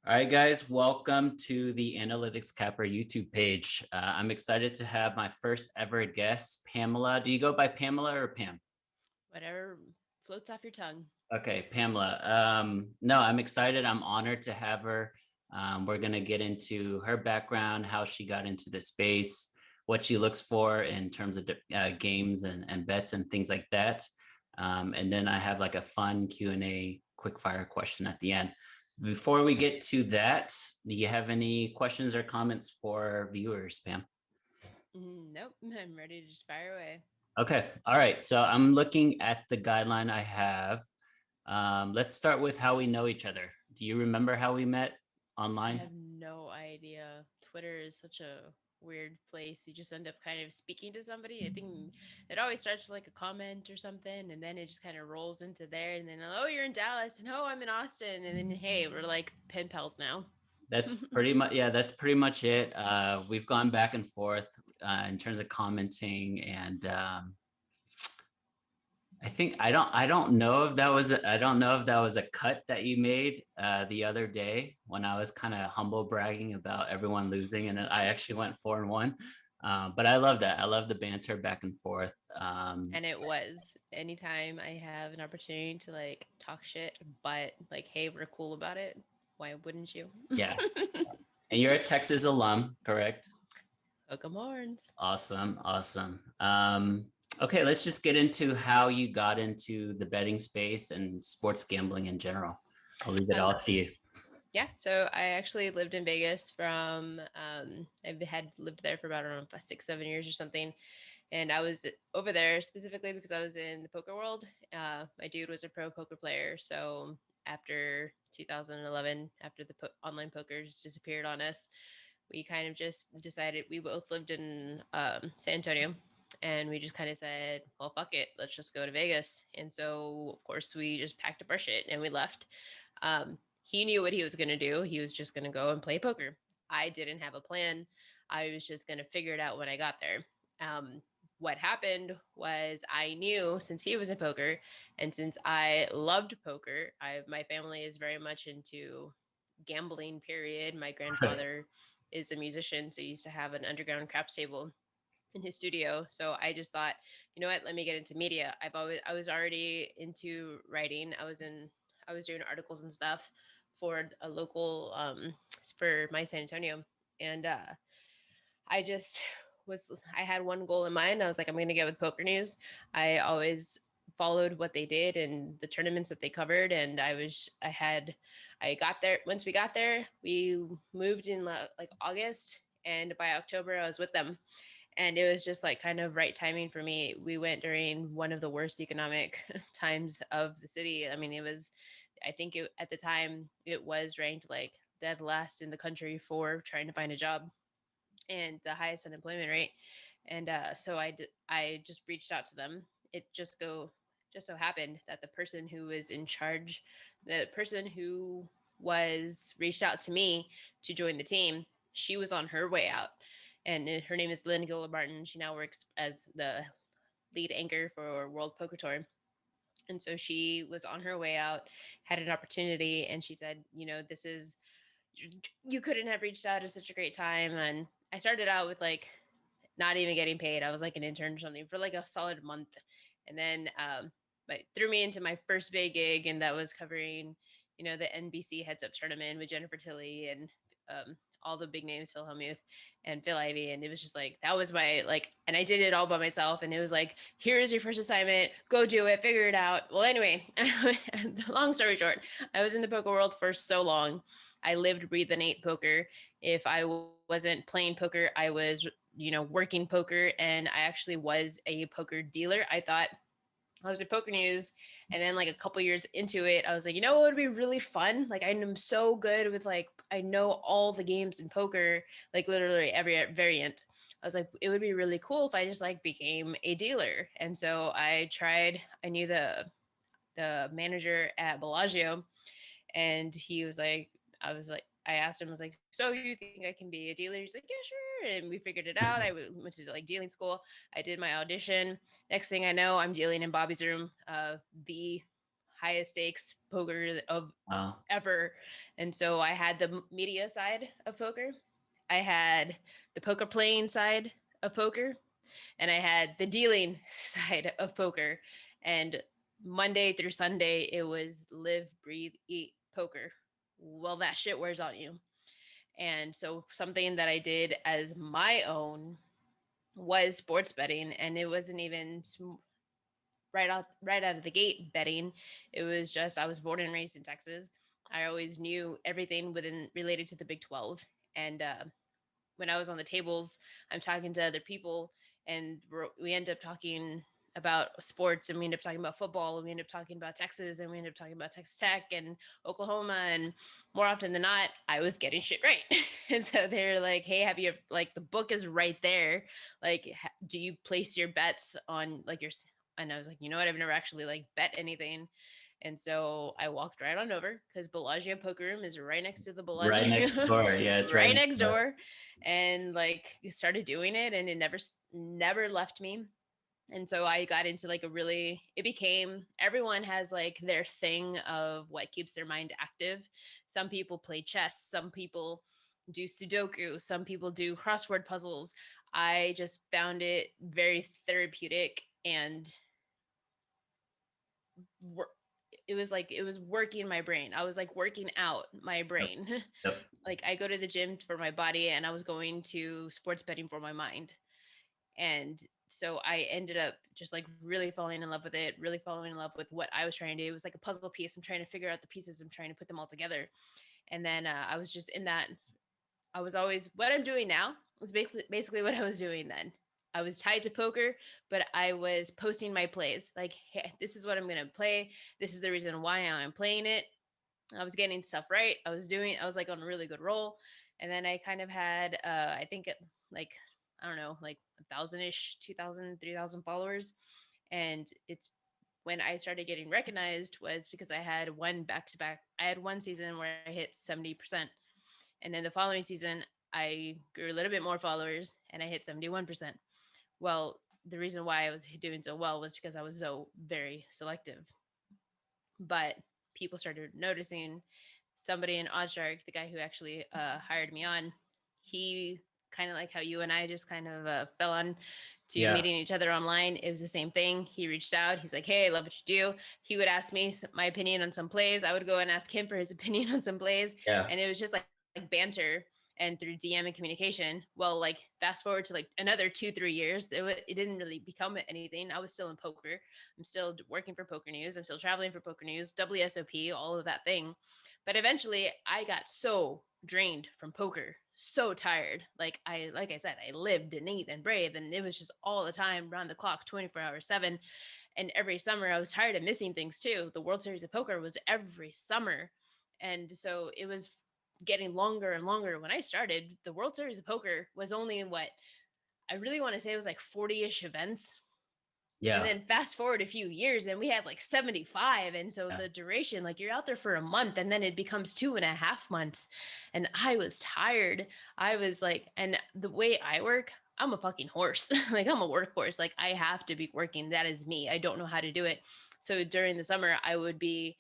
All right, guys, welcome to the Analytics Capper YouTube page. I'm excited to have my first ever guest, Pamela. Do you go by Pamela or Pam? Whatever floats off your tongue. Okay, Pamela. No, I'm excited. I'm honored to have her. We're going to get into her background, how she got into the space, what she looks for in terms of games and bets and things like that. And then I have like a fun Q&A quick fire question at the end. Before we get to that, do you have any questions or comments for viewers, Pam? Nope, I'm ready to just fire away. Okay. All right. So I'm looking at the guideline I have. Let's start with how we know each other. Do you remember how we met I online? have no idea. Twitter is such a weird place. You just end up kind of speaking to somebody. I think it always starts with like a comment or something, and then it just kind of rolls into there. And then, oh, you're in Dallas, and oh, I'm in Austin. And then, hey, we're like pen pals now. That's pretty much, yeah, that's pretty much it. We've gone back and forth in terms of commenting, and I don't know if that was I don't know if that was a cut that you made the other day when I was kind of humble bragging about everyone losing, and I actually went 4-1. But I love that. I love the banter back and forth. And it was anytime I have an opportunity to like talk shit, but like, hey, we're cool about it. Why wouldn't you? Yeah, and you're a Texas alum, correct? Hook 'em horns. Awesome, awesome. Okay, let's just get into how you got into the betting space and sports gambling in general. I'll leave it Um, all to you. yeah, so I actually lived in Vegas from I had lived there for about around 6, 7 years or something, and I was over there specifically because I was in the poker world. My dude was a pro poker player, so after 2011, after the online poker's disappeared on us, we kind of just decided we both lived in San Antonio. And we just kind of said, well, fuck it, let's just go to Vegas. And so, of course, we just packed up our shit and we left. He knew what he was going to do. He was just going to go and play poker. I didn't have a plan. I was just going to figure it out when I got there. What happened was I knew since he was in poker and since I loved poker, my family is very much into gambling, period. My grandfather is a musician, so he used to have an underground craps table in his studio. So I just thought, you know what, let me get into media. I was already into writing. I was doing articles and stuff for a local for my San Antonio. And I just I had one goal in mind. I was like, I'm gonna get with poker news. I always followed what they did and the tournaments that they covered, and I got there. Once we got there, we moved in like August, and by October I was with them. And it was just like kind of right timing for me. We went during one of the worst economic times of the city. I mean, I think at the time it was ranked like dead last in the country for trying to find a job and the highest unemployment rate. And so I just reached out to them. It just so happened that the person who was in charge, the person who was reached out to me to join the team, she was on her way out. And her name is Lynn Gillard Martin. She now works as the lead anchor for World Poker Tour. And so she was on her way out, had an opportunity, and she said, you know, this is you couldn't have reached out at such a great time. And I started out with like not even getting paid. I was like an intern or something for like a solid month. And then but threw me into my first big gig, and that was covering, you know, the NBC Heads Up tournament with Jennifer Tilly and all the big names, Phil Hellmuth and Phil Ivey. And it was just like, that was my like, and I did it all by myself. And it was like, here is your first assignment, go do it, figure it out. Well, anyway, long story short, I was in the poker world for so long. I lived, breathed, and ate poker. If I wasn't playing poker, I was, you know, working poker, and I actually was a poker dealer. I thought I was at Poker News, and then like a couple years into it, I was like, you know what would be really fun? Like I'm so good with like I know all the games in poker, like literally every variant. I was like, it would be really cool if I just like became a dealer. And so I tried. I knew the manager at Bellagio, and he was like, I asked him, I was like, so you think I can be a dealer? He's like, yeah, sure. And we figured it out. Went to like dealing school. I did my audition. Next thing I know, I'm dealing in Bobby's room, the highest stakes poker of Wow. ever. And so I had the media side of poker, I had the poker playing side of poker, and I had the dealing side of poker. And Monday through Sunday, it was live, breathe, eat poker. Well, that shit wears on you. And so something that I did as my own was sports betting, and it wasn't even right out of the gate betting. It was just I was born and raised in Texas. I always knew everything within related to the Big 12, and when I was on the tables, I'm talking to other people, and we end up talking about sports, and we end up talking about football, and we end up talking about Texas, and we end up talking about Texas Tech and Oklahoma, and more often than not, I was getting shit right. And so they're like, "Hey, have you like the book is right there? Like, do you place your bets on like your?" And I was like, "You know what? I've never actually like bet anything." And so I walked right on over because Bellagio Poker Room is right next to the Right next Bellagio, door. Yeah, it's right right next next door. door, and like started doing it, and it never left me. And so I got into like it became everyone has like their thing of what keeps their mind active. Some people play chess, some people do Sudoku, some people do crossword puzzles. I just found it very therapeutic and it was like it was working my brain. I was like working out my Yep. brain. Yep. Like I go to the gym for my body and I was going to sports betting for my mind. And so I ended up just like really falling in love with it, really falling in love with what I was trying to do. It was like a puzzle piece. I'm trying to figure out the pieces. I'm trying to put them all together. And then I was just in that. I was always what I'm doing now was basically what I was doing then. I was tied to poker, but I was posting my plays like, hey, this is what I'm going to play. This is the reason why I'm playing it. I was getting stuff right. I was like on a really good roll. And then I kind of had, I think like, I don't know, like 1,000-ish, 2,000, 3,000 followers. And it's when I started getting recognized was because I had one back to back. I had one season where I hit 70%. And then the following season, I grew a little bit more followers and I hit 71%. Well, the reason why I was doing so well was because I was so very selective. But people started noticing somebody in Oddshark, the guy who actually hired me on, he kind of like how you and I just kind of fell on to Yeah. meeting each other online. It was the same thing. He reached out. He's like, "Hey, I love what you do." He would ask me my opinion on some plays. I would go and ask him for his opinion on some plays, Yeah. and it was just like banter and through DM and communication. Well, like fast forward to like another 2-3 years, it didn't really become anything. I was still in poker. I'm still working for Poker News. I'm still traveling for Poker News, WSOP, all of that thing. But eventually I got so drained from poker, so tired. Like I said, I lived and ate and breathed and it was just all the time, round the clock, 24 hours 7. And every summer I was tired of missing things too. The World Series of Poker was every summer. And so it was getting longer and longer. When I started, the World Series of Poker was only what I really want to say it was like 40-ish events, and Yeah. then fast forward a few years and we have like 75. And so Yeah. the duration, like you're out there for a month and then it becomes 2.5 months. And I was tired. I was like, and the way I work, I'm a fucking horse. Like I'm a workhorse. Like I have to be working. That is me. I don't know how to do it. So during the summer, I would be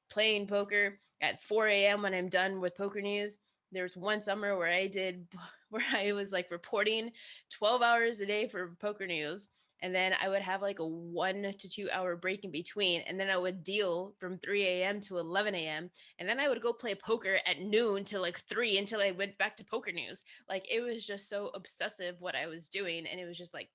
playing poker at 4 a.m. when I'm done with Poker News. There was one summer where I was like reporting 12 hours a day for Poker News. And then I would have like a 1 to 2 hour break in between. And then I would deal from 3 a.m. to 11 a.m. And then I would go play poker at noon till like 3 until I went back to Poker News. Like it was just so obsessive what I was doing. And it was just like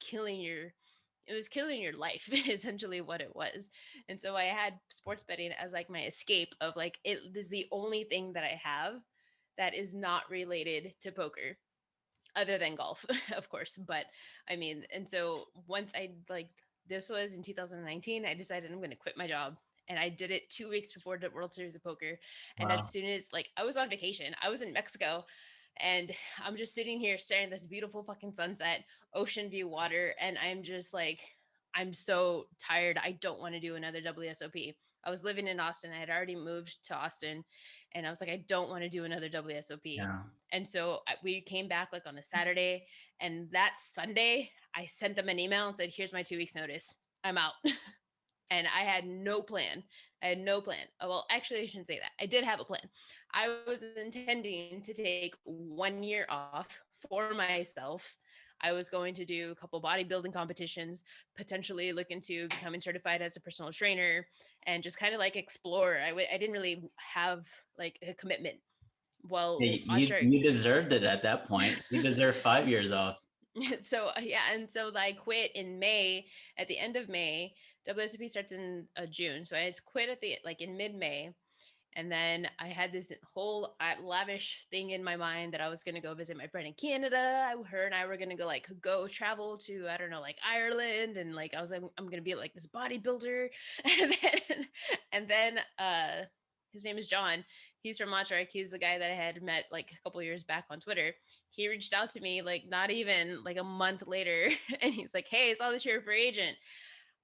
it was killing your life, essentially what it was. And so I had sports betting as like my escape of like it is the only thing that I have that is not related to poker other than golf, of course. But I mean, and so once I like this was in 2019, I decided I'm going to quit my job. And I did it 2 weeks before the World Series of Poker. And as Wow. soon as like I was on vacation, I was in Mexico and I'm just sitting here staring at this beautiful fucking sunset, ocean view water. And I'm just like, I'm so tired. I don't want to do another WSOP. I was living in Austin. I had already moved to Austin. And I was like, I don't want to do another WSOP. Yeah. And so we came back like on a Saturday. And that Sunday, I sent them an email and said, here's my 2 weeks notice. I'm out. And I had no plan. I had no plan. Oh, well, actually, I shouldn't say that. I did have a plan. I was intending to take 1 year off for myself. I was going to do a couple bodybuilding competitions, potentially look into becoming certified as a personal trainer, and just kind of like explore. I didn't really have like a commitment. Well, sure. You deserved it at that point. You deserve 5 years off. So yeah, and so I quit in May. At the end of May, WSOP starts in June, so I just quit at the like in mid May, and then I had this whole lavish thing in my mind that I was going to go visit my friend in Canada. Her and I were going to go travel to, I don't know, like Ireland. And like, I was like, I'm going to be like this bodybuilder. And then his name is John. He's from Montreal. He's the guy that I had met like a couple years back on Twitter. He reached out to me like not even like a month later. And he's like, hey, I saw that you're a free agent,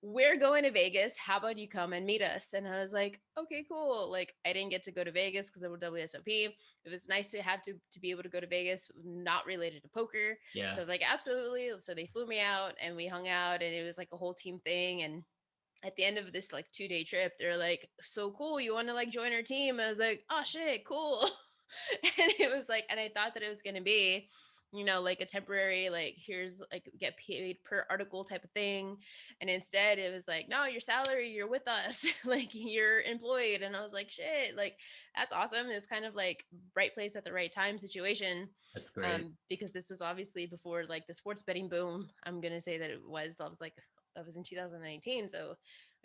we're going to Vegas. How about you come and meet us? And I was like, okay, cool. Like I didn't get to go to Vegas because of WSOP. It was nice to have to be able to go to Vegas, not related to poker. Yeah, So I was like, absolutely. So they flew me out and we hung out, and it was like a whole team thing. And at the end of this like 2 day trip, they're like, so cool, you want to like join our team? I was like, oh shit, cool. And it was like, and I thought that it was going to be, like a temporary, like here's like get paid per article type of thing. And instead it was like, no, your salary, you're with us. Like you're employed. And I was like, shit, like that's awesome. It's kind of like right place at the right time situation. that's great. Because this was obviously before like the sports betting boom. I'm going to say that I was in 2019. So,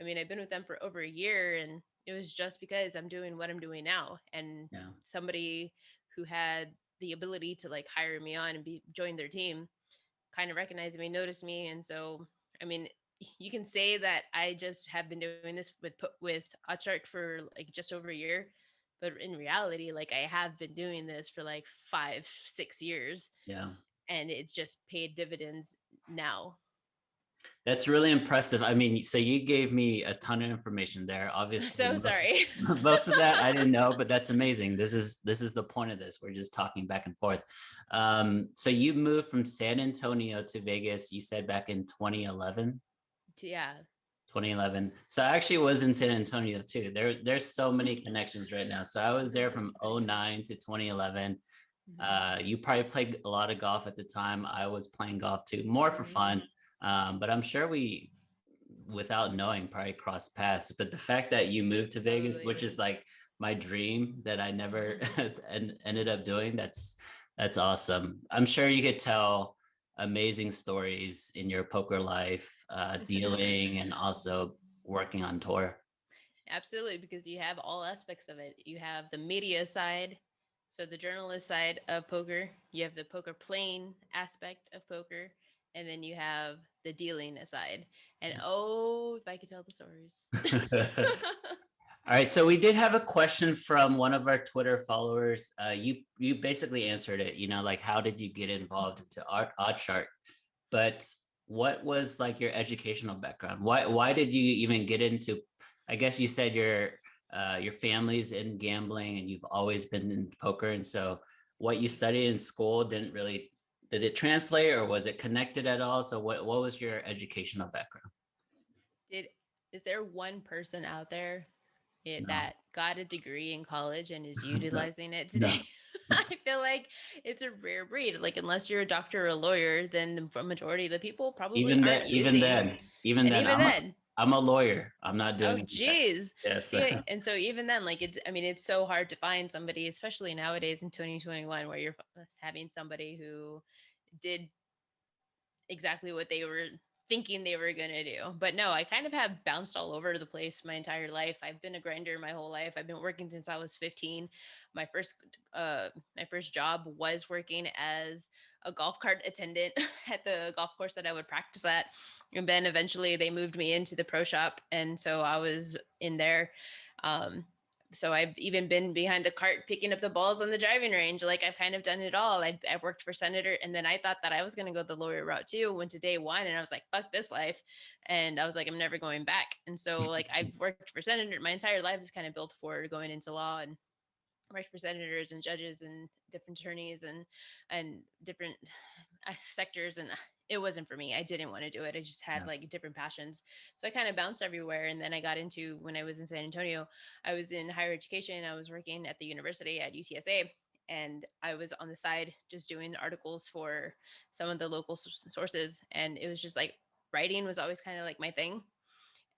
I mean, I've been with them for over a year, and it was just because I'm doing what I'm doing now. And Yeah. somebody who had the ability to like hire me on and join their team kind of recognized me, noticed me. And so, I mean, you can say that I just have been doing this with Hotchart for like just over a year, but in reality, like I have been doing this for like 5, 6 years, Yeah. and it's just paid dividends now. That's really impressive. I mean, so you gave me a ton of information there. Obviously, So sorry. most of that I didn't know, but that's amazing. This is the point of this. We're just talking back and forth. So you moved from San Antonio to Vegas, you said back in 2011? Yeah. 2011. So I actually was in San Antonio too. There's so many connections right now. So I was there That's from exciting. '09 to 2011. Mhm. You probably played a lot of golf at the time. I was playing golf too, more for fun. Mhm. But I'm sure we, without knowing, probably crossed paths. But the fact that you moved to Vegas, which Totally. is like my dream that I never Mhm. ended up doing, that's awesome. I'm sure you could tell amazing stories in your poker life, dealing and also working on tour. Absolutely, because you have all aspects of it. You have the media side, so the journalist side of poker. You have the poker playing aspect of poker, and then you have the dealing aside. And oh, if I could tell the stories. All right, so we did have a question from one of our Twitter followers. You basically answered it. You know, like how did you get involved into Odd Shark? But what was like your educational background? Why did you even get into? I guess you said your family's in gambling and you've always been in poker, and so what you studied in school didn't really, did it translate or was it connected at all? So what was your educational background? Did Is there one person out there No, that got a degree in college and is no, utilizing it no. today? I feel like it's a rare breed. Like unless you're a doctor or a lawyer, then the majority of the people probably aren't using. Even And then, even then, I'm a lawyer. I'm not oh doing any tech. geez. Yes. See, and so even then, like it's, I mean, it's so hard to find somebody, especially nowadays in 2021, where you're having somebody who did exactly what they were thinking they were going to do. But no, I kind of have bounced all over the place my entire life. I've been a grinder my whole life. I've been working since I was 15. My first my first job was working as a golf cart attendant at the golf course that I would practice at. And then eventually they moved me into the pro shop, and so I was in there. Um so I've even been behind the cart picking up the balls on the driving range. Like I've kind of done it all. I've worked for senator, and then I thought that I was going to go the lawyer route too. Went to day one, and I was like, "Fuck this life," and I was like, "I'm never going back." And so like I've worked for senator. My entire life is kind of built for going into law, and worked for senators and judges and different attorneys and different sectors, and it wasn't for me. I didn't want to do it. I just had Yeah. like different passions. So I kind of bounced everywhere. And then I got into, when I was in San Antonio, I was in higher education. I was working at the university at UTSA. And I was on the side just doing articles for some of the local sources. And it was just like writing was always kind of like my thing,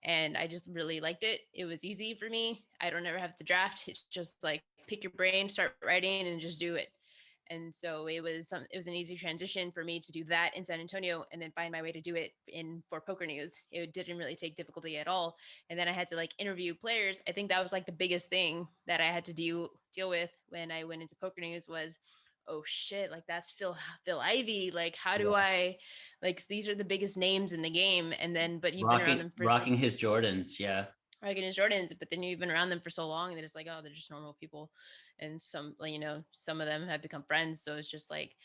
and I just really liked it. It was easy for me. I don't ever have to draft. It's just like pick your brain, start writing, and just do it. And so it was an easy transition for me to do that in San Antonio, and then find my way to do it in for Poker News. It didn't really take difficulty at all. And then I had to like interview players. I think that was like the biggest thing that I had to deal with when I went into Poker News was, oh shit, like that's Phil Ivey. Like how do Yeah. I, like these are the biggest names in the game, and then but you've been around Rocking them for rocking his Jordans. Yeah. Against Jordans, but then you've been around them for so long that it's like, oh, they're just normal people. And some, like, some of them have become friends. So it's just like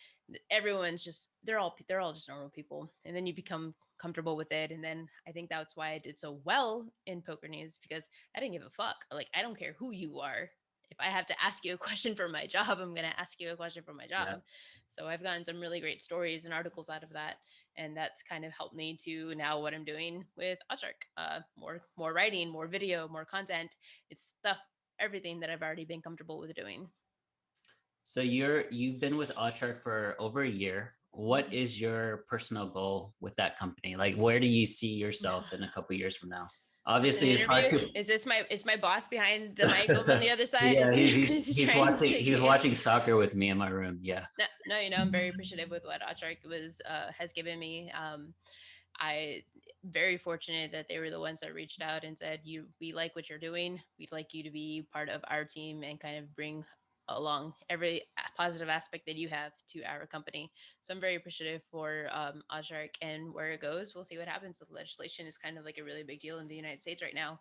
everyone's just, they're all just normal people. And then you become comfortable with it. And then I think that's why I did so well in Poker News, because I didn't give a fuck. Like, I don't care who you are. If I have to ask you a question for my job, I'm going to ask you a question for my Yeah. job. So I've gotten some really great stories and articles out of that, and that's kind of helped me to now what I'm doing with Ozark. More writing, more video, more content. It's stuff, everything that I've already been comfortable with doing. So you've been with Oshark for over a year. What Mhm. is your personal goal with that company? Like, where do you see yourself in a couple years from now? Is this an Obviously, it's hard interview? to. Is my boss behind the mic over on the other side? Yeah, Is he is he trying to he's get? watching soccer with me in my room. Yeah, No, no, I'm very appreciative with what Ozark was has given me. I very fortunate that they were the ones that reached out and said, we like what you're doing. We'd like you to be part of our team and kind of bring along every positive aspect that you have to our company. So I'm very appreciative for Ozark and where it goes. We'll see what happens. The legislation is kind of like a really big deal in the United States right now.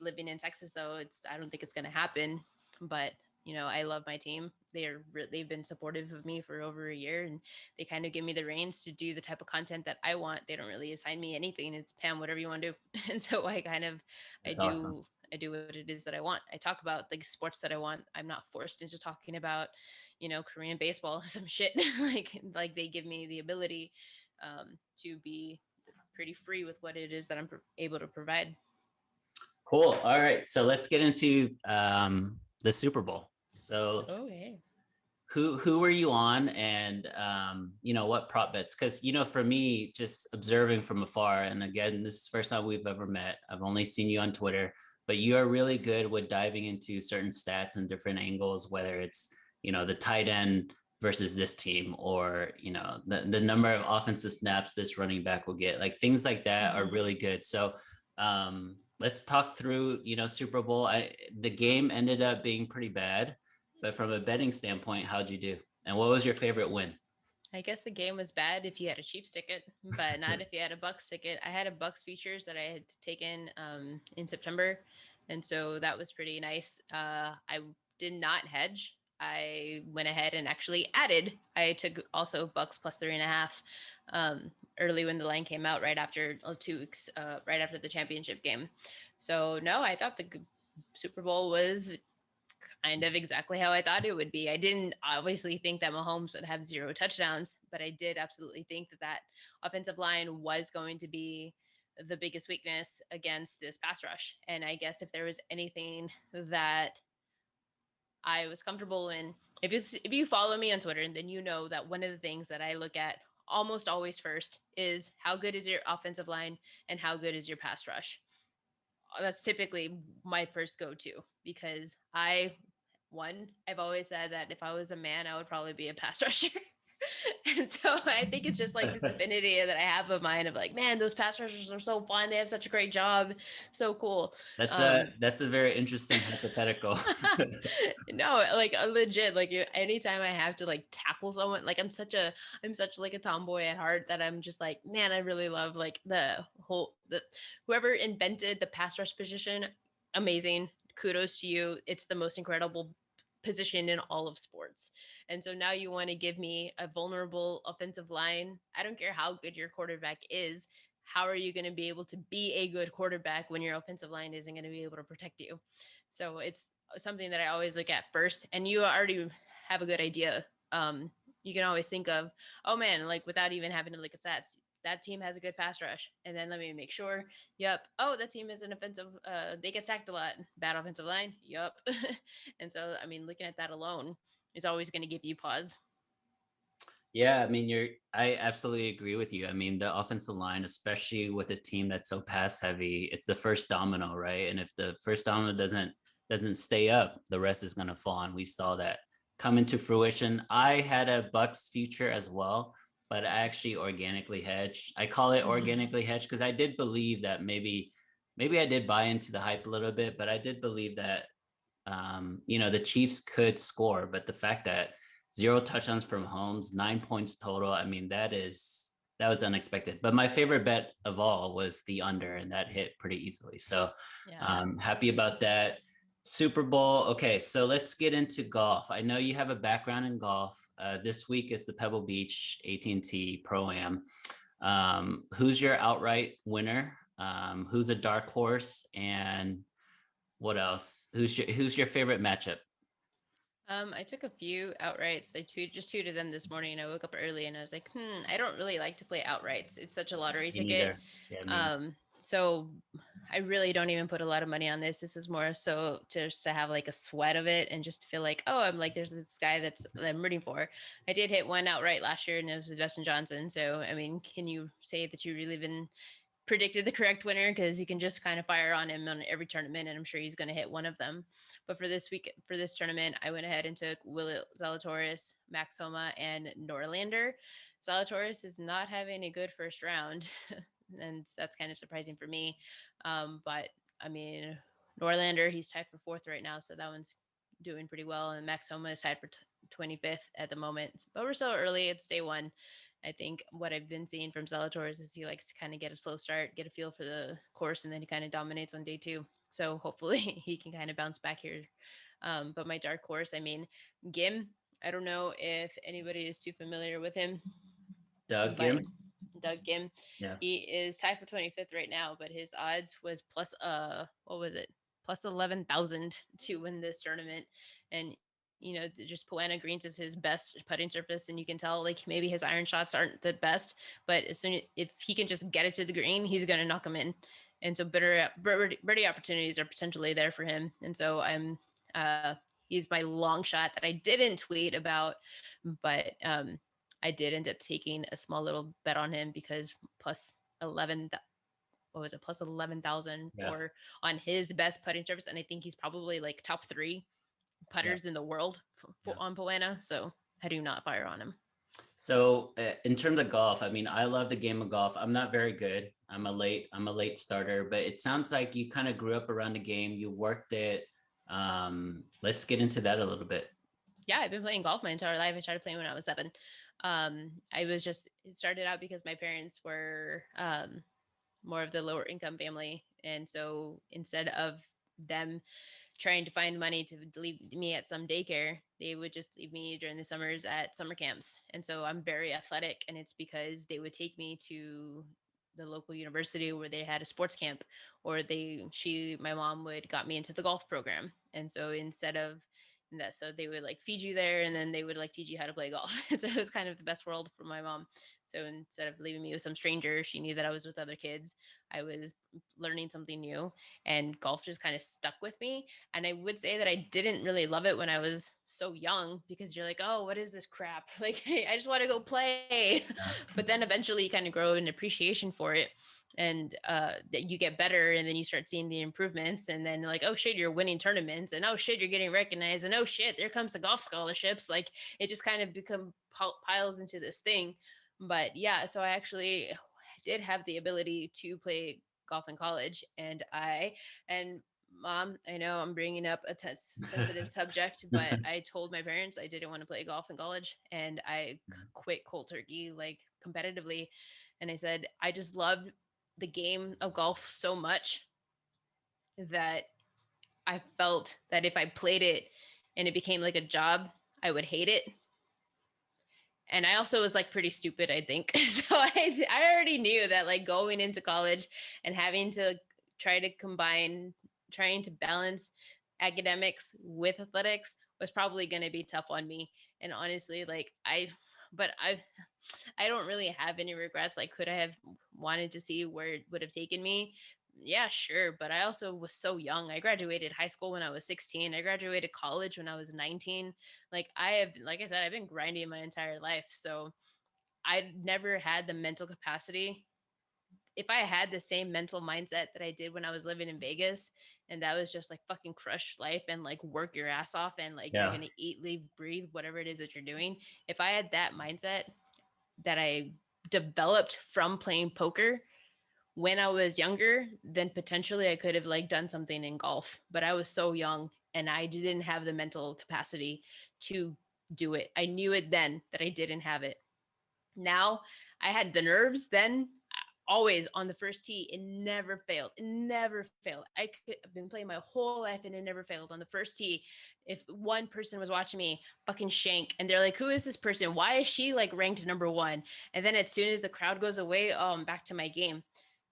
Living in Texas, though, I don't think it's going to happen. But I love my team. They've been supportive of me for over a year, and they kind of give me the reins to do the type of content that I want. They don't really assign me anything. It's Pam, whatever you want to do. And so I that's awesome. do I do what it is that I want. I talk about the sports that I want. I'm not forced into talking about, Korean baseball or some shit. like they give me the ability to be pretty free with what it is that I'm able to provide. Cool. All right, so let's get into the Super Bowl. So Oh, hey. who were you on, and what prop bets? Because for me, just observing from afar, and again, this is the first time we've ever met. I've only seen you on Twitter, but you are really good with diving into certain stats and different angles, whether it's the tight end versus this team, or the number of offensive snaps this running back will get. Like things like that are Mm-hmm. really good. So let's talk through Super Bowl. The game ended up being pretty bad, but from a betting standpoint, how'd you do? And what was your favorite win? I guess the game was bad if you had a Chiefs ticket, but not if you had a Bucks ticket. I had a Bucks futures that I had taken in September, and so that was pretty nice. I did not hedge. I went ahead and actually added. I took also Bucks plus 3.5 early when the line came out, right after 2 weeks, right after the championship game. So no, I thought the Super Bowl was kind of exactly how I thought it would be. I didn't obviously think that Mahomes would have 0 touchdowns, but I did absolutely think that offensive line was going to be the biggest weakness against this pass rush. And I guess if there was anything that I was comfortable in, if you follow me on Twitter, then you know that one of the things that I look at almost always first is how good is your offensive line and how good is your pass rush. That's typically my first go-to, because I've always said that if I was a man, I would probably be a pass rusher. And so I think it's just like this affinity that I have of mine of like, man, those pass rushers are so fun. They have such a great job. So cool. That's a Um, that's a very interesting hypothetical. no, like legit, like anytime I have to like tackle someone, like I'm such like a tomboy at heart that I'm just like, man, I really love like the whoever invented the pass rush position, amazing. Kudos to you. It's the most incredible position in all of sports. And so now you want to give me a vulnerable offensive line. I don't care how good your quarterback is. How are you going to be able to be a good quarterback when your offensive line isn't going to be able to protect you? So it's something that I always look at first, and you already have a good idea. You can always think of, oh man, like without even having to look at stats, that team has a good pass rush. And then let me make sure, yep, oh, that team is an offensive, they get sacked a lot, bad offensive line, yep. And so, I mean, looking at that alone is always going to give you pause. Yeah, I mean, I absolutely agree with you. I mean, the offensive line, especially with a team that's so pass heavy, it's the first domino, right? And if the first domino doesn't stay up, the rest is going to fall. And we saw that come into fruition. I had a Bucks future as well, but I actually organically hedged. I call it organically hedged because I did believe that maybe I did buy into the hype a little bit, but I did believe that the Chiefs could score, but the fact that 0 touchdowns from Holmes, 9 points total, I mean, that was unexpected. But my favorite bet of all was the under, and that hit pretty easily. So Yeah. happy about that. Super Bowl. Okay, so let's get into golf. I know you have a background in golf. This week is the Pebble Beach AT&T Pro Am. Who's your outright winner? Who's a dark horse? And what else? Who's your favorite matchup? I took a few outrights. I just tweeted them this morning. I woke up early and I was like, I don't really like to play outrights. It's such a lottery Me ticket. neither. Yeah, me neither. So I really don't even put a lot of money on this. This is more so just to have like a sweat of it and just to feel like, oh, I'm like, there's this guy that I'm rooting for. I did hit one outright last year and it was Dustin Johnson. So, I mean, can you say that you really even predicted the correct winner? Because you can just kind of fire on him on every tournament and I'm sure he's going to hit one of them. But for this week, for this tournament, I went ahead and took Will Zalatoris, Max Homa, and Norlander. Zalatoris is not having a good first round, and that's kind of surprising for me. But I mean, Norlander, he's tied for fourth right now, so that one's doing pretty well. And Max Homa is tied for 25th at the moment. But we're so early, it's day one. I think what I've been seeing from Zalatoris is he likes to kind of get a slow start, get a feel for the course, and then he kind of dominates on day two. So hopefully he can kind of bounce back here. But my dark horse, I mean, Gim, I don't know if anybody is too familiar with him, Doug but Gim. Doug Gim, Yeah. he is tied for 25th right now, but his odds was plus what was it? Plus 11,000 to win this tournament. And just Poana Greens is his best putting surface, and you can tell like maybe his iron shots aren't the best, but as soon as if he can just get it to the green, he's gonna knock them in. And so birdie opportunities are potentially there for him. And so he's my long shot that I didn't tweet about, but I did end up taking a small little bet on him because plus 11, what was it, plus 11,000 Yeah. for on his best putting surface. And I think he's probably like top three Yeah. putters in the world Yeah. on Poana. So I do not fire on him. So in terms of golf, I mean, I love the game of golf. I'm not very good. I'm a late starter, but it sounds like you kind of grew up around the game. You worked it. Let's get into that a little bit. Yeah, I've been playing golf my entire life. I started playing when I was 7. It started out because my parents were more of the lower income family. And so instead of them trying to find money to leave me at some daycare, they would just leave me during the summers at summer camps. And so I'm very athletic, and it's because they would take me to the local university where they had a sports camp, or my mom would got me into the golf program. And so instead of that, so they would like feed you there and then they would like teach you how to play golf. And so it was kind of the best world for my mom. So instead of leaving me with some stranger, she knew that I was with other kids. I was learning something new, and golf just kind of stuck with me. And I would say that I didn't really love it when I was so young because you're like, oh, what is this crap? Like, hey, I just want to go play. But then eventually you kind of grow an appreciation for it, and that you get better, and then you start seeing the improvements, and then like, oh shit, you're winning tournaments, and oh shit, you're getting recognized, and oh shit, there comes the golf scholarships. Like it just kind of piles into this thing. But yeah, so I actually did have the ability to play golf in college, and mom, I know I'm bringing up a sensitive subject, but I told my parents I didn't want to play golf in college, and I quit cold turkey, like competitively. And I said I just loved the game of golf so much that I felt that if I played it and it became like a job, I would hate it. And I also was like pretty stupid, I think. So I already knew that like going into college and having to trying to balance academics with athletics was probably going to be tough on me. And honestly, like but I don't really have any regrets. Like, could I have wanted to see where it would have taken me? Yeah, sure. But I also was so young. I graduated high school when I was 16. I graduated college when I was 19. Like I said, I've been grinding my entire life. So I never had the mental capacity. If I had the same mental mindset that I did when I was living in Vegas, and that was just like fucking crush life and like work your ass off and like you're Yeah. gonna eat, leave, breathe, whatever it is that you're doing. If I had that mindset that I developed from playing poker when I was younger, then potentially I could have like done something in golf. But I was so young and I didn't have the mental capacity to do it. I knew it then that I didn't have it. Now I had the nerves then, always on the first tee. It never failed. It never failed. I've been playing my whole life and it never failed on the first tee. If one person was watching me fucking shank and they're like, who is this person? Why is she like ranked number one? And then as soon as the crowd goes away, oh, I'm back to my game.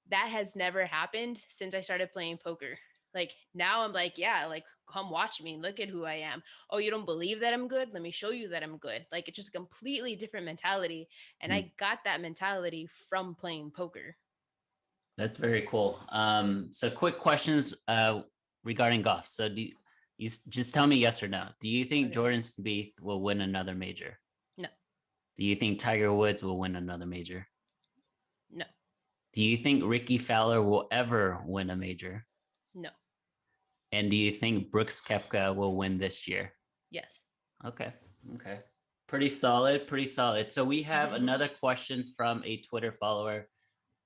That has never happened since I started playing poker. Like now I'm like, yeah, like come watch me. Look at who I am. Oh, you don't believe that I'm good? Let me show you that I'm good. Like it's just a completely different mentality. And Mm. I got that mentality from playing poker. That's very cool. So quick questions regarding golf. So just tell me yes or no. Do you think Okay. Jordan Spieth will win another major? No, Do you think Tiger Woods will win another major? no, Do you think Ricky Fowler will ever win a major? no. And do you think Brooks Koepka will win this year? Yes. Okay. Okay. Pretty solid. Pretty solid. So we have another question from a Twitter follower,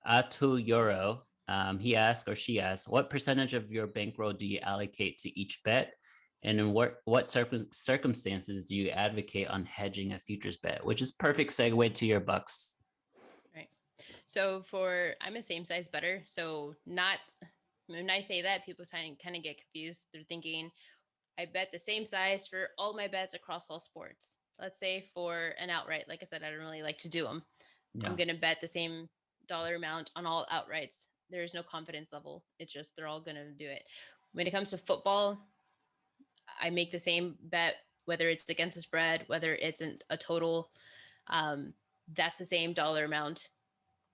Atu Euro. He asked or she asked, what percentage of your bankroll do you allocate to each bet? And in what circumstances do you advocate on hedging a futures bet? Which is perfect segue to your bucks. Right. So I'm a same size better. So not, when I say that, people kind of get confused. They're thinking, I bet the same size for all my bets across all sports. Let's say for an outright, like I said, I don't really like to do them. I'm Yeah. going to bet the same dollar amount on all outrights. There is no confidence level. It's just they're all going to do it. When it comes to football, I make the same bet, whether it's against the spread, whether it's a total. Um, that's the same dollar amount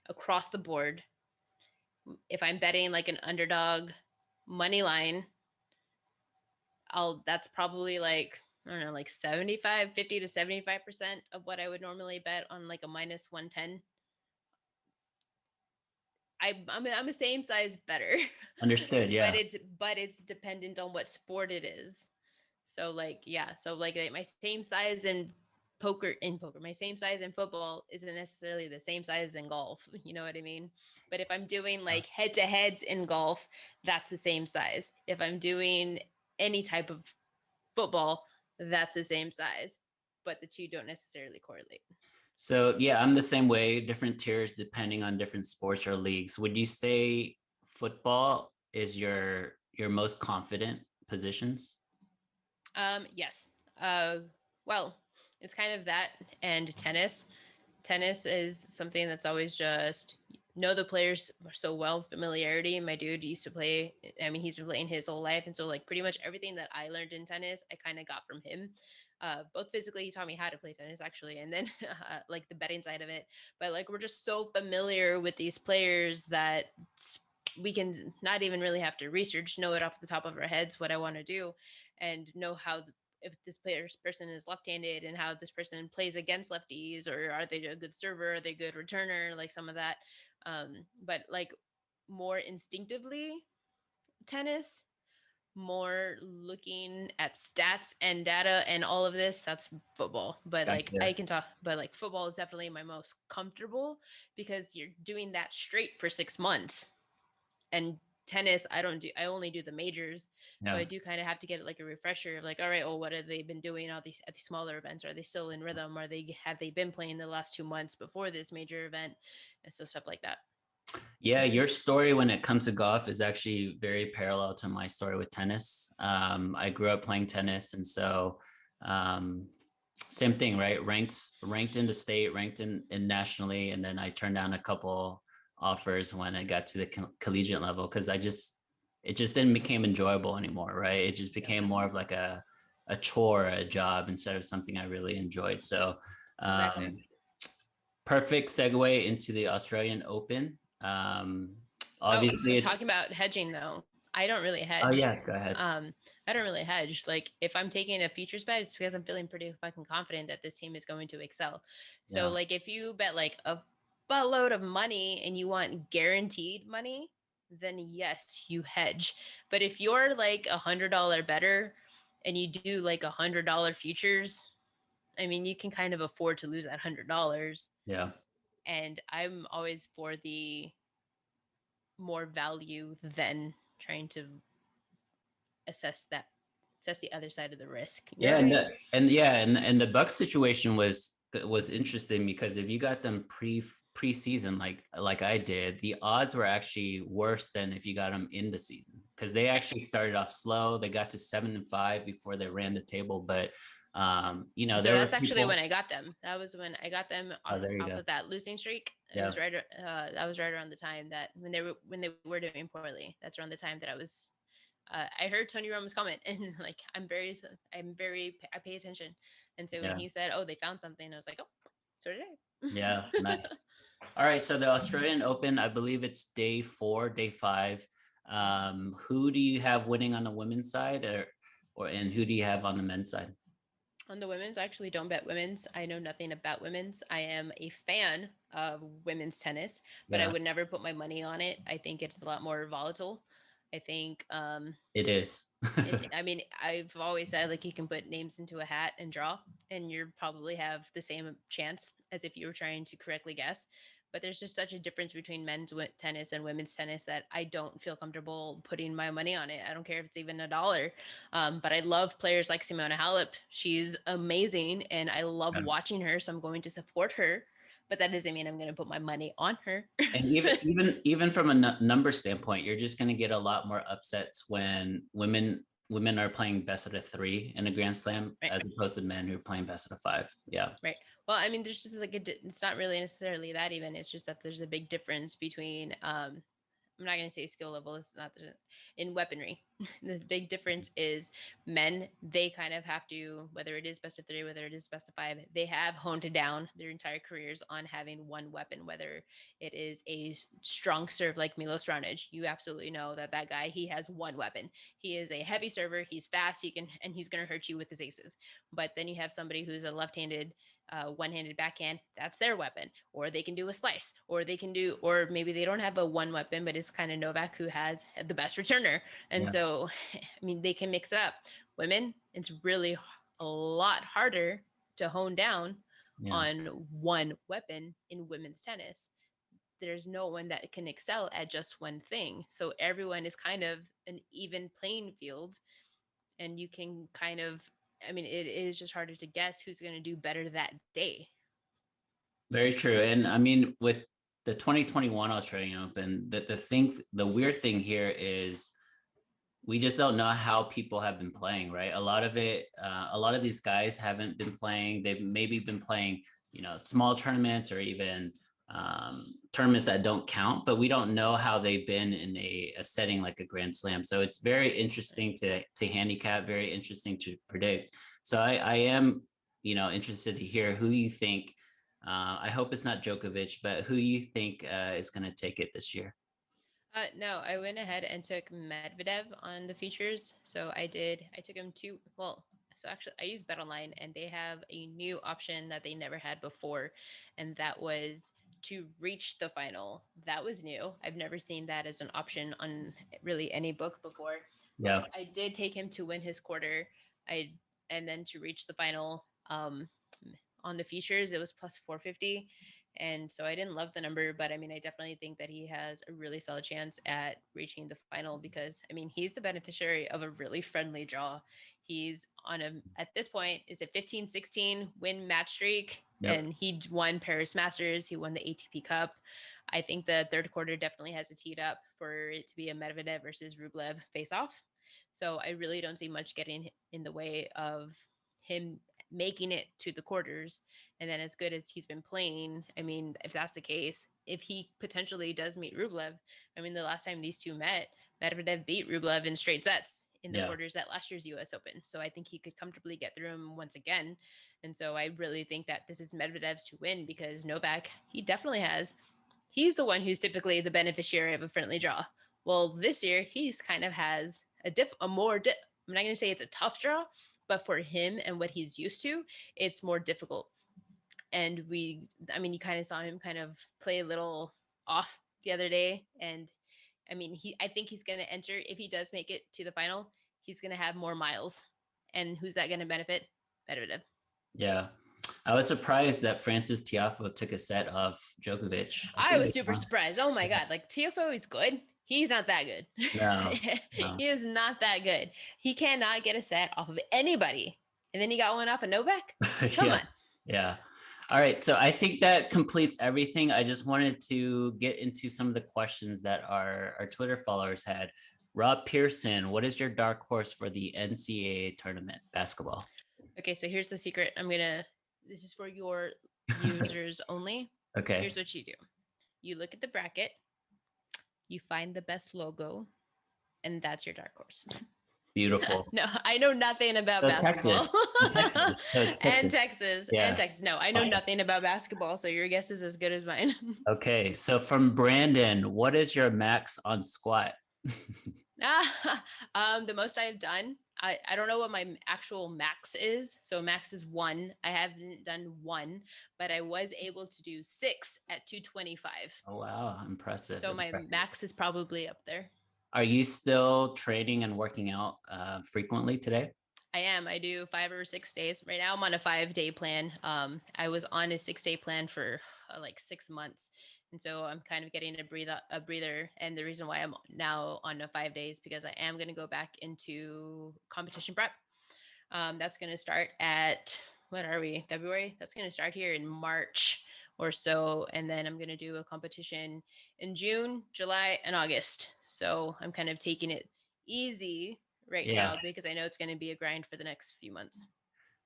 across the board. If I'm betting like an underdog money line, that's probably like, I don't know, like 50 to 75% of what I would normally bet on like a minus 110. I'm a same size better, Understood. but Yeah. it's dependent on what sport it is. So like yeah, so like my same size in poker, my same size in football isn't necessarily the same size in golf. You know what I mean? But if I'm doing like head to heads in golf, that's the same size. If I'm doing any type of football, that's the same size. But the two don't necessarily correlate. So yeah, I'm the same way, different tiers depending on different sports or leagues. Would you say football is your most confident positions? Yes. Well, it's kind of that and tennis. Tennis is something that's always just know the players so well, familiarity. My dude used to play, I mean, he's been playing his whole life. And so, like, pretty much everything that I learned in tennis, I kind of got from him. Both physically, he taught me how to play tennis, actually, and then like the betting side of it. But like, we're just so familiar with these players that we can not even really have to research, know it off the top of our heads what I want to do, and know how if this person is left-handed and how this person plays against lefties, or are they a good server, are they a good returner, like some of that. But like more instinctively tennis, more looking at stats and data and all of this, that's football. But like I Gotcha. can talk, but like football is definitely my most comfortable because you're doing that straight for 6 months. And tennis, I only do the majors, so Yeah. I do kind of have to get like a refresher of like, all right, well, what have they been doing all these at these smaller events? Are they still in rhythm? Have they been playing the last 2 months before this major event? And so stuff like that. Yeah, your story when it comes to golf is actually very parallel to my story with tennis. I grew up playing tennis, and so um, same thing, right? Ranked in the state, ranked in nationally, and then I turned down a couple offers when I got to the collegiate level because I just it just didn't become enjoyable anymore, right? It just became more of like a chore, a job instead of something I really enjoyed. So Exactly. um, perfect segue into the Australian Open. Oh, Obviously, so it's talking about hedging though, I don't really oh hedge. yeah, go ahead. I don't really hedge. Like if I'm taking a futures bet, it's because I'm feeling pretty fucking confident that this team is going to excel. So Yeah, like if you bet like a buttload of money and you want guaranteed money, then yes, you hedge. But if you're like $100 better and you do like $100 futures, I mean you can kind of afford to lose that $100. yeah. And I'm always for the more value than trying to assess that assess the other side of the risk. You know Yeah, what I and mean? and the Bucks situation was interesting because if you got them preseason like I did, the odds were actually worse than if you got them in the season because they actually started off slow. They got to 7-5 before they ran the table, but So there were that's actually when people. I got them. That was when I got them Oh, there you off go. of that losing streak. It was Yeah, right. That was right around the time that when they were doing poorly. That's around the time that I was. I heard Tony Romo's comment, and like I pay attention. And so when yeah, he said, "Oh, they found something," I was like, "Oh, so did I." yeah. Nice. All right, so the Australian Open, I believe it's day 4, day 5. Who do you have winning on the women's side, or and who do you have on the men's side? On the women's, I actually don't bet women's. I know nothing about women's. I am a fan of women's tennis, but I Yeah, would never put my money on it. I think it's a lot more volatile. I think it is. I mean, I've always said like you can put names into a hat and draw, and you probably have the same chance as if you were trying to correctly guess. But there's just such a difference between tennis and women's tennis that I don't feel comfortable putting my money on it. I don't care if it's even $1. But I love players like Simona Halep. She's amazing, and I love Yeah. watching her. So I'm going to support her. But that doesn't mean I'm going to put my money on her. And even from a number standpoint, you're just going to get a lot more upsets when women are playing best of 3 in a Grand Slam Right. as opposed to men who are playing best of 5. Yeah, Right. Well, I mean, there's just like it's not really necessarily that even. It's just that there's a big difference between I'm not going to say skill level. It's not in weaponry. The big difference is men. They kind of have to, whether it is best of 3, whether it is best of 5, they have honed it down their entire careers on having one weapon. Whether it is a strong serve like Milos Raonic, you absolutely know that that guy he has one weapon. He is a heavy server. He's fast. He can and he's going to hurt you with his aces. But then you have somebody who's a left-handed one-handed backhand, that's their weapon. Or they can do a slice, or they can do, or maybe they don't have a one weapon, but it's kind of Novak who has the best returner. And yeah, so, I mean, they can mix it up. Women, it's really a lot harder to hone down yeah. on one weapon in women's tennis. There's no one that can excel at just one thing. So everyone is kind of an even playing field, and you can kind of I mean, it is just harder to guess who's going to do better that day. Very true. And I mean, with the 2021 Australian Open, the weird thing here is we just don't know how people have been playing, right? A lot of these guys haven't been playing. They've maybe been playing, small tournaments or even tournaments that don't count, but we don't know how they've been in a setting like a Grand Slam. So it's very interesting to handicap, very interesting to predict. So I am, interested to hear who you think. I hope it's not Djokovic, but who you think is going to take it this year? No, I went ahead and took Medvedev on the features. So I did. I took him to well. So actually, I use Bet Online, and they have a new option that they never had before, and that was to reach the final. That was new. I've never seen that as an option on really any book before. But Yeah, I did take him to win his quarter. I and then to reach the final. On the features, it was plus 450. And so I didn't love the number, but I mean, I definitely think that he has a really solid chance at reaching the final because I mean, he's the beneficiary of a really friendly draw. He's on at this point, is it 15-16 win match streak? yep. And he won Paris Masters. He won the ATP Cup. I think the third quarter definitely has it teed up for it to be a Medvedev versus Rublev face off. So I really don't see much getting in the way of him making it to the quarters. And then as good as he's been playing, I mean, if that's the case, if he potentially does meet Rublev, I mean, the last time these two met, Medvedev beat Rublev in straight sets in the Yeah. quarters at last year's US Open. So I think he could comfortably get through him once again. And so I really think that this is Medvedev's to win, because Novak, he definitely has. He's the one who's typically the beneficiary of a friendly draw. Well, this year he's kind of has I'm not going to say it's a tough draw, but for him and what he's used to, it's more difficult. And I mean, you kind of saw him kind of play a little off the other day. And I mean, I think he's going to enter, if he does make it to the final, he's going to have more miles. And who's that going to benefit? Medvedev. Yeah. I was surprised that Francis Tiafoe took a set of Djokovic. I was super surprised. Oh my God. Like, Tiafoe is good. He's not that good. No, no. He is not that good. He cannot get a set off of anybody. And then he got one off of Novak? Come on. Yeah. All right. So I think that completes everything. I just wanted to get into some of the questions that our Twitter followers had. Rob Pearson, what is your dark horse for the NCAA tournament basketball? Okay, so here's the secret. This is for your users only. Okay. Here's what you do. You look at the bracket, you find the best logo, and that's your dark horse. Beautiful. No, I know nothing about basketball. Texas. And Texas. Yeah. And Texas. No, I know nothing about basketball, so your guess is as good as mine. Okay, so from Brandon, what is your max on squat? The most I've done, I don't know what my actual max is. So max is 1. I haven't done 1, but I was able to do 6 at 225. Oh, wow. Impressive. So my max is probably up there. Are you still training and working out frequently today? I am. I do 5 or 6 days. Right now I'm on a 5-day plan. I was on a 6-day plan for like 6 months. And so I'm kind of getting a breather. And the reason why I'm now on a 5 days, because I am going to go back into competition prep. That's going to start at, what are we, February? That's going to start here in March or so. And then I'm going to do a competition in June, July, and August. So I'm kind of taking it easy right now, because I know it's going to be a grind for the next few months.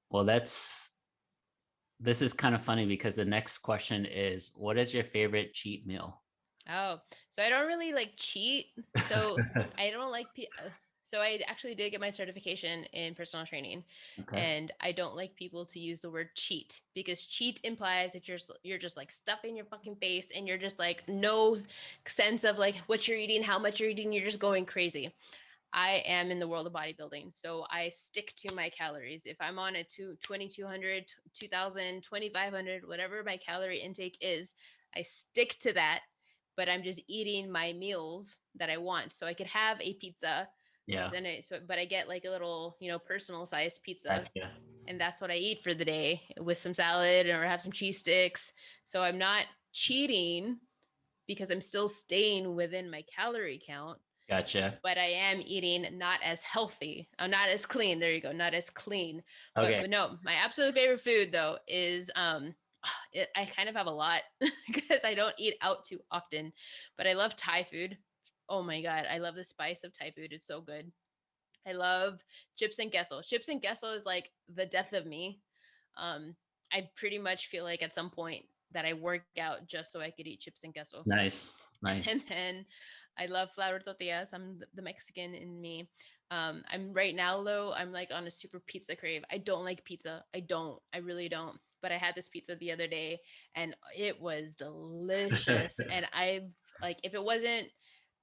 Well, this is kind of funny, because the next question is, what is your favorite cheat meal? Oh, so I don't really like cheat. So I don't like, so I actually did get my certification in personal training. Okay. And I don't like people to use the word cheat, because cheat implies that you're just like stuffing your fucking face, and you're just like no sense of like what you're eating, how much you're eating. You're just going crazy. I am in the world of bodybuilding, so I stick to my calories. If I'm on a 2,200, 2,000, 2,500, whatever my calorie intake is, I stick to that, but I'm just eating my meals that I want. So I could have a pizza, but I get like a little, personal sized pizza, and that's what I eat for the day with some salad, or have some cheese sticks. So I'm not cheating, because I'm still staying within my calorie count. Gotcha. But I am eating not as healthy. I'm not as clean. There you go. Not as clean. Okay. But no, my absolute favorite food though is I kind of have a lot because I don't eat out too often, but I love Thai food. Oh my God. I love the spice of Thai food. It's so good. I love chips and queso. Chips and queso is like the death of me. I pretty much feel like at some point that I work out just so I could eat chips and queso. Nice. And then I love flour tortillas. I'm the Mexican in me. I'm right now though, I'm like on a super pizza crave. I don't like pizza. I really don't. But I had this pizza the other day and it was delicious. And I like, if it wasn't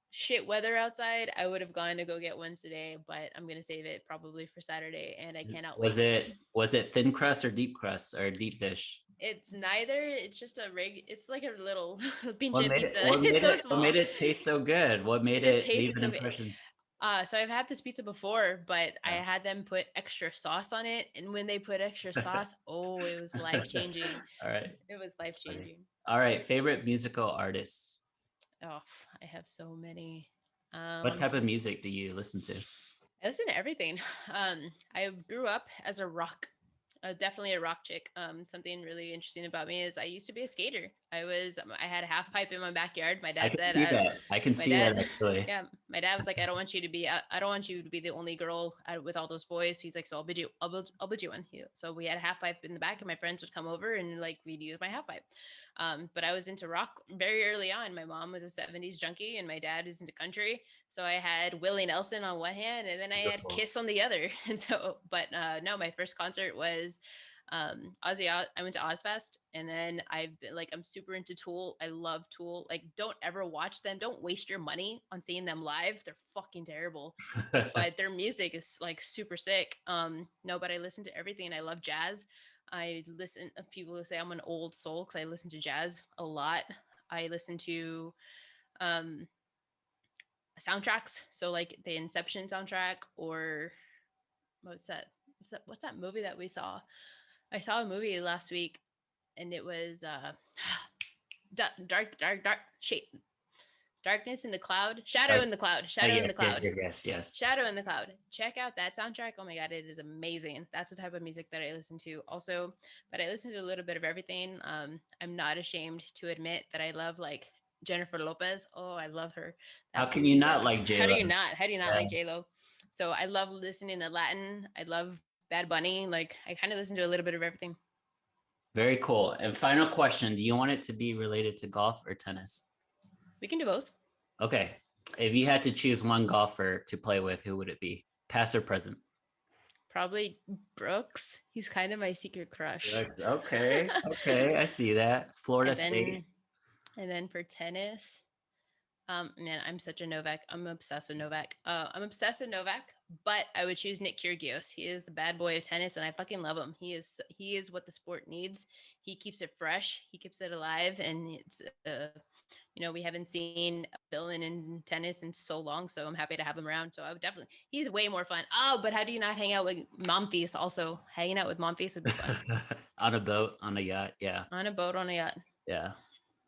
shit weather outside, I would have gone to go get one today, but I'm gonna save it probably for Saturday, and I cannot wait. Was it thin crust or deep crust or deep dish? It's neither. It's just it's like a little pinche pizza. It's so small. What made it taste so good? What made it leave an impression? So I've had this pizza before, but I had them put extra sauce on it, and when they put extra sauce, oh, it was life-changing. All right. It was life-changing. All right, favorite musical artists? Oh, I have so many. What type of music do you listen to? I listen to everything. I grew up as a rock Definitely a rock chick. Something really interesting about me is I used to be a skater. I had a half pipe in my backyard. My I dad can said, see that. I can my see that dad, actually. yeah, my dad was like, I don't want you to be, I don't want you to be the only girl out with all those boys. He's like, so I'll bid you one. So we had a half pipe in the back, and my friends would come over and like we'd use my half pipe. But I was into rock very early on. My mom was a '70s junkie, and my dad is into country. So I had Willie Nelson on one hand, and then I had Beautiful. Kiss on the other. And so, but no, my first concert was I went to Ozfest, and then I've been like, I'm super into Tool. I love Tool. Like, don't ever watch them. Don't waste your money on seeing them live. They're fucking terrible, but their music is like super sick. No, but I listen to everything. I love jazz. I listen. People will say I'm an old soul because I listen to jazz a lot. I listen to um soundtracks, so like the Inception soundtrack, or what's that? What's that movie that we saw? I saw a movie last week, and it was dark shade, darkness in the cloud, shadow Like, in the cloud, shadow in yes, the yes, cloud, yes, yes, yes. shadow in the cloud. Check out that soundtrack. Oh my god, it is amazing. That's the type of music that I listen to. Also, but I listen to a little bit of everything. I'm not ashamed to admit that I love like Jennifer Lopez. Oh, I love her. How That can you not like how do J-Lo? you not? How do you not Yeah, like J Lo? So I love listening to Latin. I love Bad Bunny. Like I kind of listen to a little bit of everything. very cool. And final question, do you want it to be related to golf or tennis? We can do both. Okay. If you had to choose one golfer to play with, who would it be? Past or present? Probably Brooks. He's kind of my secret crush. Right. Okay. Okay. I see that. Florida and then State. and then for tennis, man, I'm such a Novak. I'm obsessed with Novak. But I would choose Nick Kyrgios. He is the bad boy of tennis, and I fucking love him. He is what the sport needs. He keeps it fresh. He keeps it alive, and it's we haven't seen a villain in tennis in so long, so I'm happy to have him around. So I would definitely. He's way more fun. Oh, but how do you not hang out with Monfils? Also, hanging out with Monfils would be fun On a boat, on a yacht. Yeah. on a boat on a yacht. Yeah.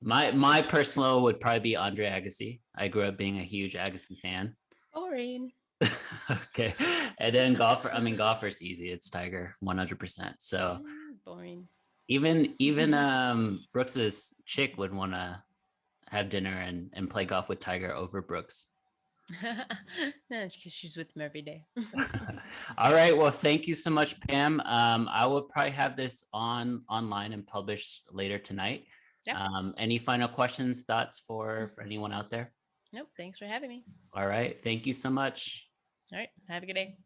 My personal would probably be Andre Agassi. I grew up being a huge Agassi fan. Boring. Okay. And then golfer, I mean golfer's easy. It's Tiger 100%. So Boring. even Brooks's chick would want to have dinner and play golf with Tiger over Brooks. No, because she's with him every day. All right. Well, thank you so much, Pam. I will probably have this online and published later tonight. Yep. Any final questions, thoughts for anyone out there? Nope. Thanks for having me. All right. Thank you so much. All right. Have a good day.